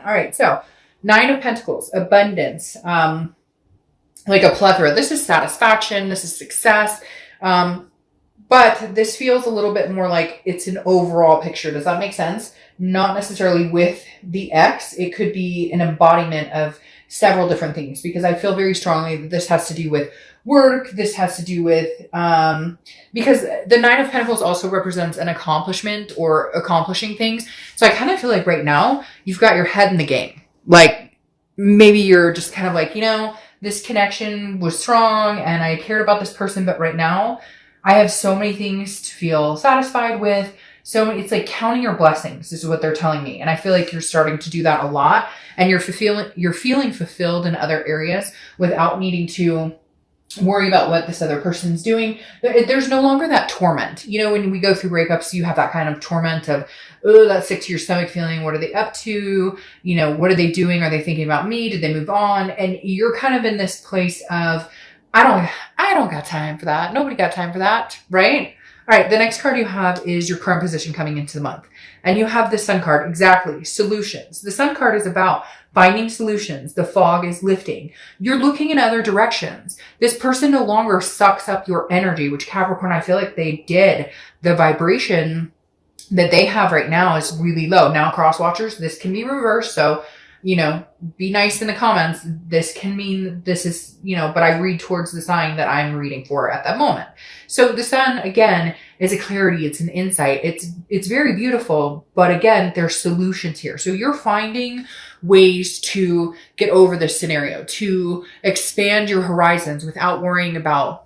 All right. So 9 of Pentacles, abundance, like a plethora. This is satisfaction. This is success. But this feels a little bit more like it's an overall picture. Does that make sense? Not necessarily with the X. It could be an embodiment of several different things, because I feel very strongly that this has to do with work. This has to do with, because the 9 of Pentacles also represents an accomplishment or accomplishing things. So I kind of feel like right now you've got your head in the game. Like maybe you're just kind of like, this connection was strong and I cared about this person, but right now I have so many things to feel satisfied with. So it's like counting your blessings. This is what they're telling me. And I feel like you're starting to do that a lot, and you're feeling fulfilled in other areas without needing to worry about what this other person's doing. There's no longer that torment. When we go through breakups, you have that kind of torment of, oh, that sick to your stomach feeling. What are they up to? What are they doing? Are they thinking about me? Did they move on? And you're kind of in this place of, I don't got time for that. Nobody got time for that. Right? All right. The next card you have is your current position coming into the month. And you have the Sun card. Exactly. Solutions. The Sun card is about finding solutions. The fog is lifting. You're looking in other directions. This person no longer sucks up your energy, which Capricorn, I feel like they did. The vibration that they have right now is really low. Now, cross watchers, this can be reversed. So, be nice in the comments. This can mean this is, but I read towards the sign that I'm reading for at that moment. So the Sun, again, is a clarity. It's an insight. It's very beautiful, but again, there's solutions here. So you're finding ways to get over this scenario, to expand your horizons without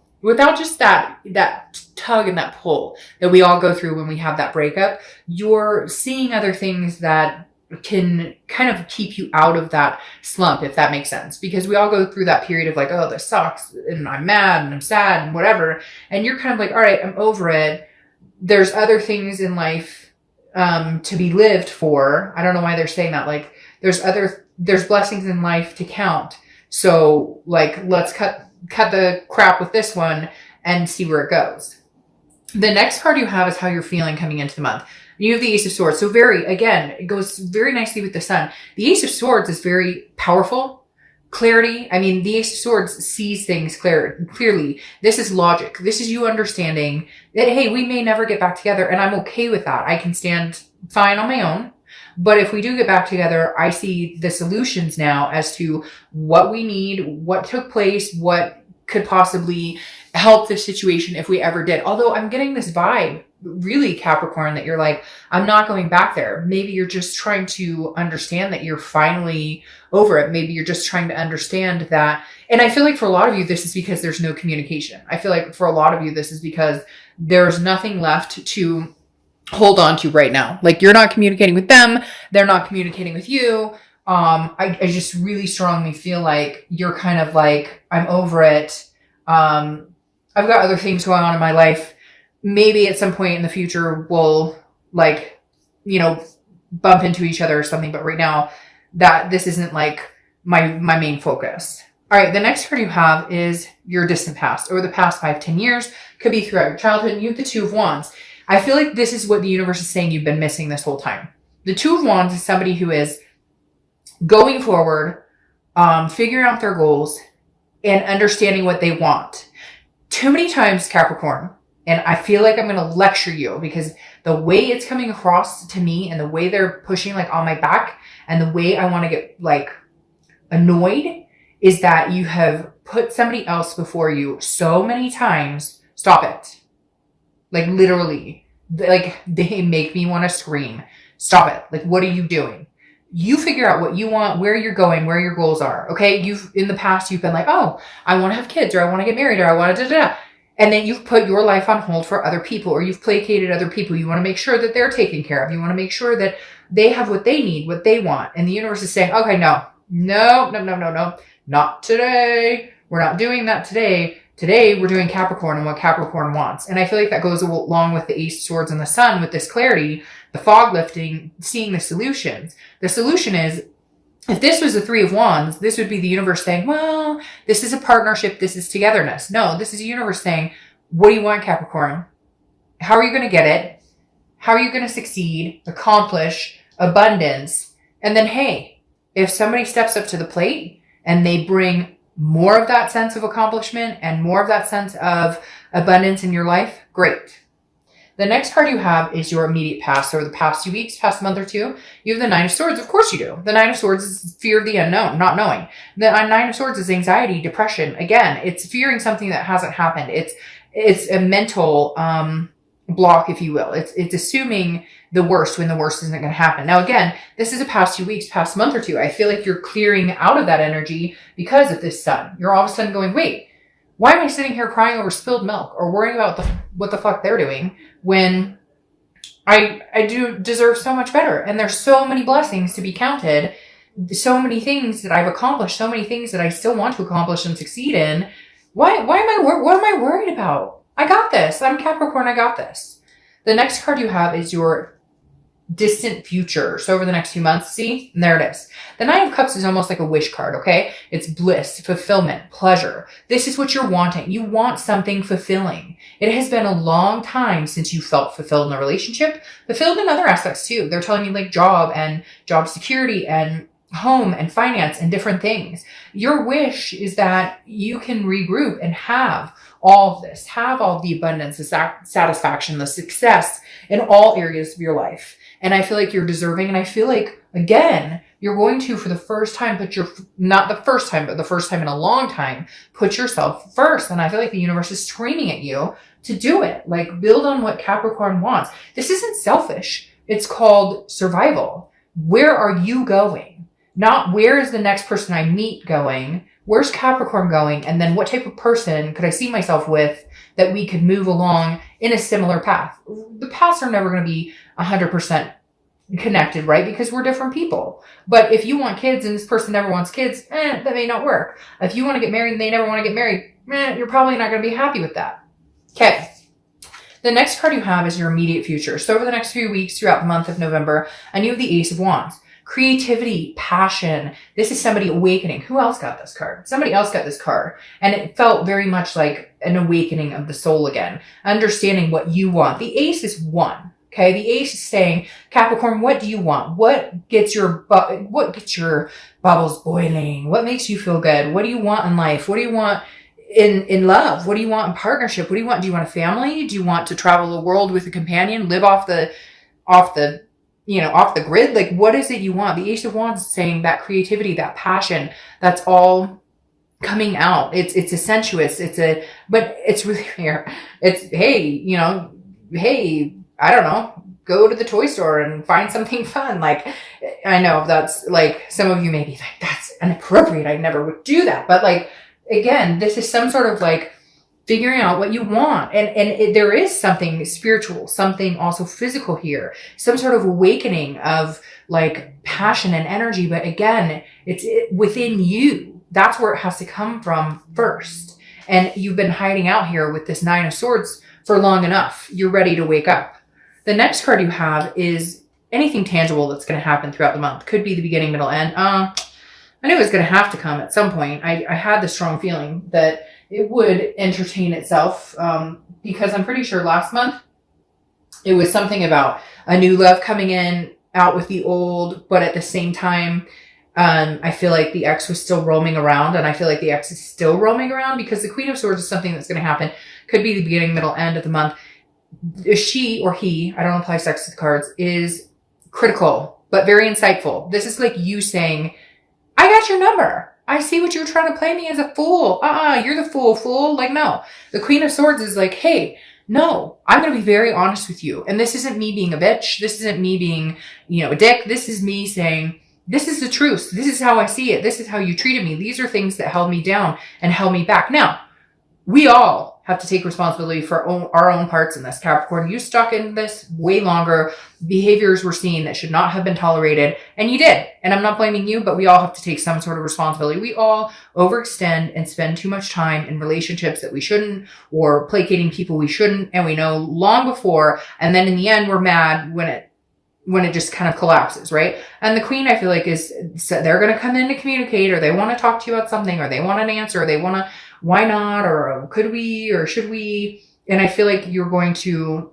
just that tug and that pull that we all go through when we have that breakup. You're seeing other things that can kind of keep you out of that slump, if that makes sense. Because we all go through that period of like, oh, this sucks, and I'm mad and I'm sad and whatever. And you're kind of like, all right, I'm over it. There's other things in life to be lived for. I don't know why they're saying that. Like there's blessings in life to count. So like, let's cut the crap with this one and see where it goes. The next card you have is how you're feeling coming into the month. You have the Ace of Swords. So it goes very nicely with the Sun. The Ace of Swords is very powerful. Clarity. I mean, the Ace of Swords sees things clearly. This is logic. This is you understanding that, hey, we may never get back together, and I'm okay with that. I can stand fine on my own. But if we do get back together, I see the solutions now as to what we need, what took place, what could possibly help the situation if we ever did. Although I'm getting this vibe, really, Capricorn, that you're like, I'm not going back there. Maybe you're just trying to understand that you're finally over it. Maybe you're just trying to understand that. And I feel like for a lot of you, this is because there's no communication. I feel like for a lot of you, this is because there's nothing left to hold on to right now. Like you're not communicating with them. They're not communicating with you. I just really strongly feel like you're kind of like, I'm over it. I've got other things going on in my life. Maybe at some point in the future, we'll bump into each other or something. But right now that this isn't like my main focus. All right. The next card you have is your distant past, or the past 5-10 years. Could be throughout your childhood. And you have the Two of Wands. I feel like this is what the universe is saying you've been missing this whole time. The Two of Wands is somebody who is going forward, figuring out their goals and understanding what they want. Too many times, Capricorn, and I feel like I'm going to lecture you because the way it's coming across to me and the way they're pushing like on my back and the way I want to get like annoyed is that you have put somebody else before you so many times. Stop it. Like literally, like they make me want to scream. Stop it. Like, what are you doing? You figure out what you want, where you're going, where your goals are. Okay. In the past, you've been like, oh, I want to have kids, or I want to get married, or I want to da-da-da. And then you've put your life on hold for other people, or you've placated other people. You want to make sure that they're taken care of. You want to make sure that they have what they need, what they want. And the universe is saying, okay, no, not today. We're not doing that today. Today, we're doing Capricorn and what Capricorn wants. And I feel like that goes along with the Ace of Swords and the Sun with this clarity, the fog lifting, seeing the solutions. The solution is, if this was the Three of Wands, this would be the universe saying, well, this is a partnership. This is togetherness. No, this is the universe saying, what do you want, Capricorn? How are you going to get it? How are you going to succeed, accomplish, abundance? And then, hey, if somebody steps up to the plate and they bring more of that sense of accomplishment and more of that sense of abundance in your life, great. The next card you have is your immediate past, or the past 2 weeks, past month or two. You have the Nine of Swords. Of course you do. The Nine of Swords is fear of the unknown, not knowing. The Nine of Swords is anxiety, depression. Again, it's fearing something that hasn't happened. It's a mental block, if you will. It's assuming the worst when the worst isn't going to happen. Now, again, this is a past 2 weeks, past month or two. I feel like you're clearing out of that energy because of this sun. You're all of a sudden going, wait, why am I sitting here crying over spilled milk or worrying about what the fuck they're doing when I do deserve so much better? And there's so many blessings to be counted, so many things that I've accomplished, so many things that I still want to accomplish and succeed in. What am I worried about? I got this. I'm Capricorn. I got this. The next card you have is your distant future. So over the next few months, see, and there it is. The Nine of Cups is almost like a wish card, okay? It's bliss, fulfillment, pleasure. This is what you're wanting. You want something fulfilling. It has been a long time since you felt fulfilled in a relationship, fulfilled in other aspects too. They're telling you like job and job security and home and finance and different things. Your wish is that you can regroup and have all of this, have all the abundance, the satisfaction, the success in all areas of your life. And I feel like you're deserving. And I feel like, again, you're going to, for the first time, not the first time, but the first time in a long time, put yourself first. And I feel like the universe is screaming at you to do it. Like, build on what Capricorn wants. This isn't selfish. It's called survival. Where are you going? Not where is the next person I meet going? Where's Capricorn going? And then what type of person could I see myself with that we could move along in a similar path? The paths are never going to be 100% connected, right? Because we're different people. But if you want kids and this person never wants kids, that may not work. If you want to get married and they never want to get married, you're probably not going to be happy with that. Okay. The next card you have is your immediate future. So over the next few weeks throughout the month of November, and you have the Ace of Wands. Creativity, passion. This is somebody awakening. Who else got this card? Somebody else got this card. And it felt very much like an awakening of the soul again. Understanding what you want. The Ace is one. Okay. The Ace is saying, Capricorn, what do you want? What gets your bubbles boiling? What makes you feel good? What do you want in life? What do you want in love? What do you want in partnership? What do you want? Do you want a family? Do you want to travel the world with a companion? Live off the grid? Like, what is it you want? The Ace of Wands is saying that creativity, that passion, that's all coming out. It's a sensuous, but it's really here. It's, hey, I don't know, go to the toy store and find something fun. Like, I know that's like, some of you may be like, that's inappropriate. I never would do that. But like, again, this is some sort of like figuring out what you want. And there is something spiritual, something also physical here, some sort of awakening of like passion and energy. But again, it's within you. That's where it has to come from first. And you've been hiding out here with this Nine of Swords for long enough. You're ready to wake up. The next card you have is anything tangible that's going to happen throughout the month. Could be the beginning, middle, end. I knew it was going to have to come at some point. I had the strong feeling that it would entertain itself, because I'm pretty sure last month it was something about a new love coming in, out with the old, but at the same time, I feel like the ex was still roaming around, and I feel like the ex is still roaming around because the Queen of Swords is something that's going to happen. Could be the beginning, middle, end of the month. She or he, I don't apply sex to the cards, is critical, but very insightful. This is like you saying, I got your number. I see what you're trying to play me as a fool. You're the fool. Like, no. The Queen of Swords is like, hey, no, I'm going to be very honest with you. And this isn't me being a bitch. This isn't me being, a dick. This is me saying, this is the truth. This is how I see it. This is how you treated me. These are things that held me down and held me back. Now, we all have to take responsibility for our own parts in this. Capricorn, you stuck in this way longer. Behaviors were seen that should not have been tolerated, and you did. And I'm not blaming you, but we all have to take some sort of responsibility. We all overextend and spend too much time in relationships that we shouldn't, or placating people we shouldn't, and we know long before, and then in the end we're mad when it just kind of collapses, right? And the Queen, I feel like, they're going to come in to communicate, or they want to talk to you about something, or they want an answer, or they want to, why not, or could we, or should we? And I feel like you're going to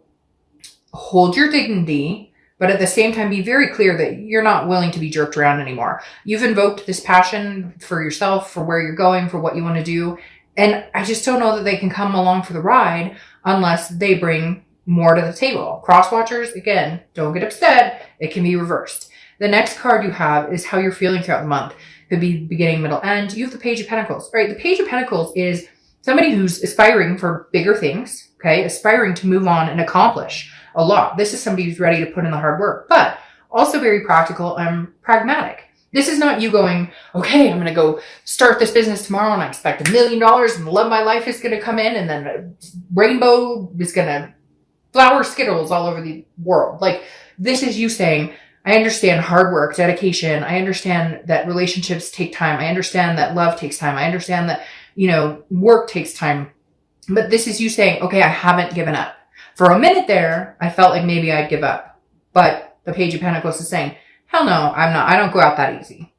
hold your dignity, But at the same time, be very clear that you're not willing to be jerked around anymore. You've invoked this passion for yourself, for where you're going, for what you want to do. And I just don't know that they can come along for the ride unless they bring more to the table. Cross watchers, again, don't get upset. It can be reversed. The next card you have is how you're feeling throughout the month. Could be beginning, middle, end. You have the Page of Pentacles. All right, the Page of Pentacles is somebody who's aspiring for bigger things, okay? Aspiring to move on and accomplish a lot. This is somebody who's ready to put in the hard work, but also very practical and pragmatic. This is not you going, okay, I'm going to go start this business tomorrow and I expect $1 million and the love of my life is going to come in and then a rainbow is going to flower Skittles all over the world. Like, this is you saying, I understand hard work, dedication. I understand that relationships take time. I understand that love takes time. I understand that, work takes time. But this is you saying, okay, I haven't given up. For a minute there, I felt like maybe I'd give up. But the Page of Pentacles is saying, hell no, I'm not. I don't go out that easy.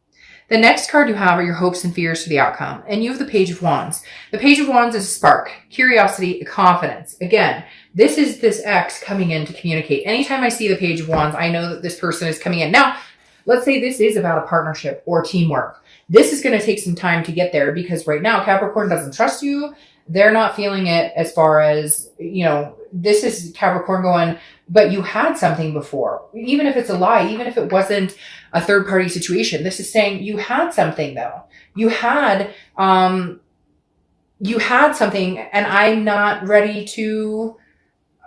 The next card you have are your hopes and fears for the outcome. And you have the Page of Wands. The Page of Wands is a spark, curiosity, confidence. Again, this is this X coming in to communicate. Anytime I see the Page of Wands, I know that this person is coming in. Now, let's say this is about a partnership or teamwork. This is going to take some time to get there because right now Capricorn doesn't trust you. They're not feeling it as far as, this is Capricorn going, but you had something before. Even if it's a lie, even if it wasn't a third party situation, this is saying you had something though. You had something and I'm not ready to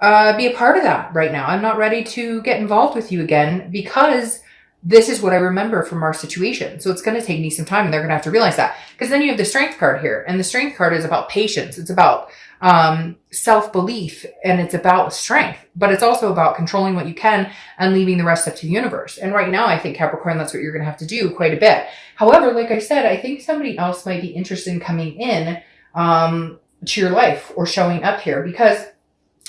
be a part of that right now. I'm not ready to get involved with you again because this is what I remember from our situation. So it's going to take me some time and they're going to have to realize that. Because then you have the Strength card here. And the Strength card is about patience. It's about self-belief and it's about strength. But it's also about controlling what you can and leaving the rest up to the universe. And right now, I think Capricorn, that's what you're going to have to do quite a bit. However, like I said, I think somebody else might be interested in coming in to your life or showing up here because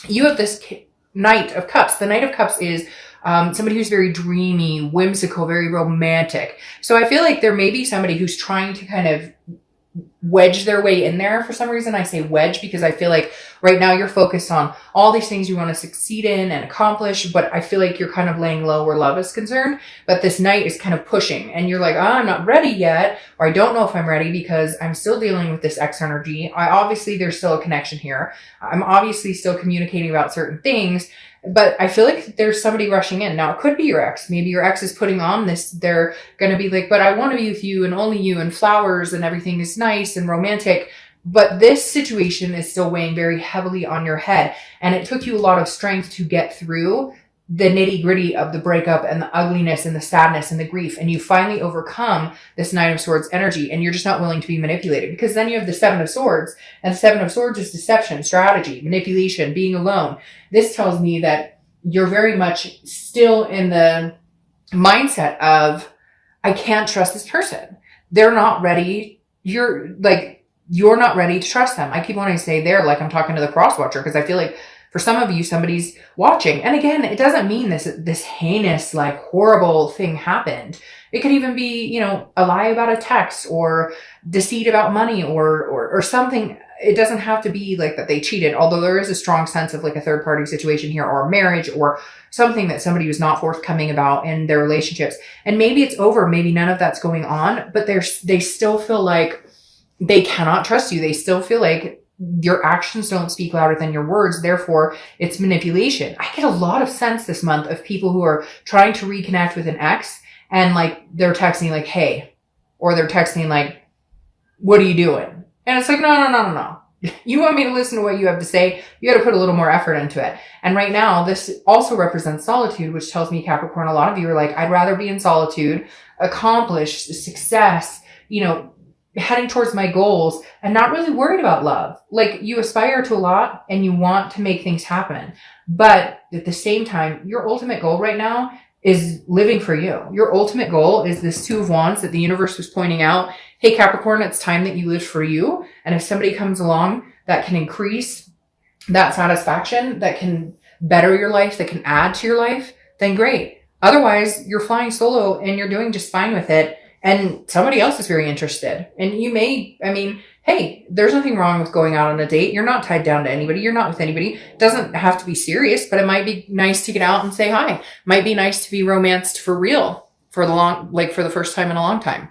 you have this Knight of Cups. The Knight of Cups is somebody who's very dreamy, whimsical, very romantic. So I feel like there may be somebody who's trying to kind of wedge their way in there. For some reason, I say wedge because I feel like right now you're focused on all these things you want to succeed in and accomplish, but I feel like you're kind of laying low where love is concerned. But this Knight is kind of pushing and you're like, oh, I'm not ready yet, or I don't know if I'm ready because I'm still dealing with this X energy. Obviously, there's still a connection here. I'm obviously still communicating about certain things, but I feel like there's somebody rushing in. Now, it could be your ex. Maybe your ex is putting on this. They're going to be like, but I want to be with you and only you and flowers and everything is nice and romantic. But this situation is still weighing very heavily on your head. And it took you a lot of strength to get through the nitty gritty of the breakup and the ugliness and the sadness and the grief. And you finally overcome this Nine of Swords energy and you're just not willing to be manipulated because then you have the Seven of Swords and the Seven of Swords is deception, strategy, manipulation, being alone. This tells me that you're very much still in the mindset of, I can't trust this person. They're not ready. You're not ready to trust them. I keep wanting to say they're like I'm talking to the cross watcher because I feel like for some of you, somebody's watching. And again, it doesn't mean this heinous, like horrible thing happened. It could even be, a lie about a text or deceit about money or something. It doesn't have to be like that they cheated, although there is a strong sense of like a third party situation here or a marriage or something that somebody was not forthcoming about in their relationships. And maybe it's over. Maybe none of that's going on, but they still feel like they cannot trust you. They still feel like your actions don't speak louder than your words. Therefore, it's manipulation. I get a lot of sense this month of people who are trying to reconnect with an ex and like they're texting like, hey, or they're texting like, what are you doing? And it's like, no. You want me to listen to what you have to say? You got to put a little more effort into it. And right now, this also represents solitude, which tells me, Capricorn, a lot of you are like, I'd rather be in solitude, accomplish success, heading towards my goals and not really worried about love. Like you aspire to a lot and you want to make things happen. But at the same time, your ultimate goal right now is living for you. Your ultimate goal is this Two of Wands that the universe was pointing out. Hey, Capricorn, it's time that you live for you. And if somebody comes along that can increase that satisfaction, that can better your life, that can add to your life, then great. Otherwise, you're flying solo and you're doing just fine with it. And somebody else is very interested. And you may, hey, there's nothing wrong with going out on a date. You're not tied down to anybody. You're not with anybody. It doesn't have to be serious, but it might be nice to get out and say hi. Might be nice to be romanced for real for the first time in a long time.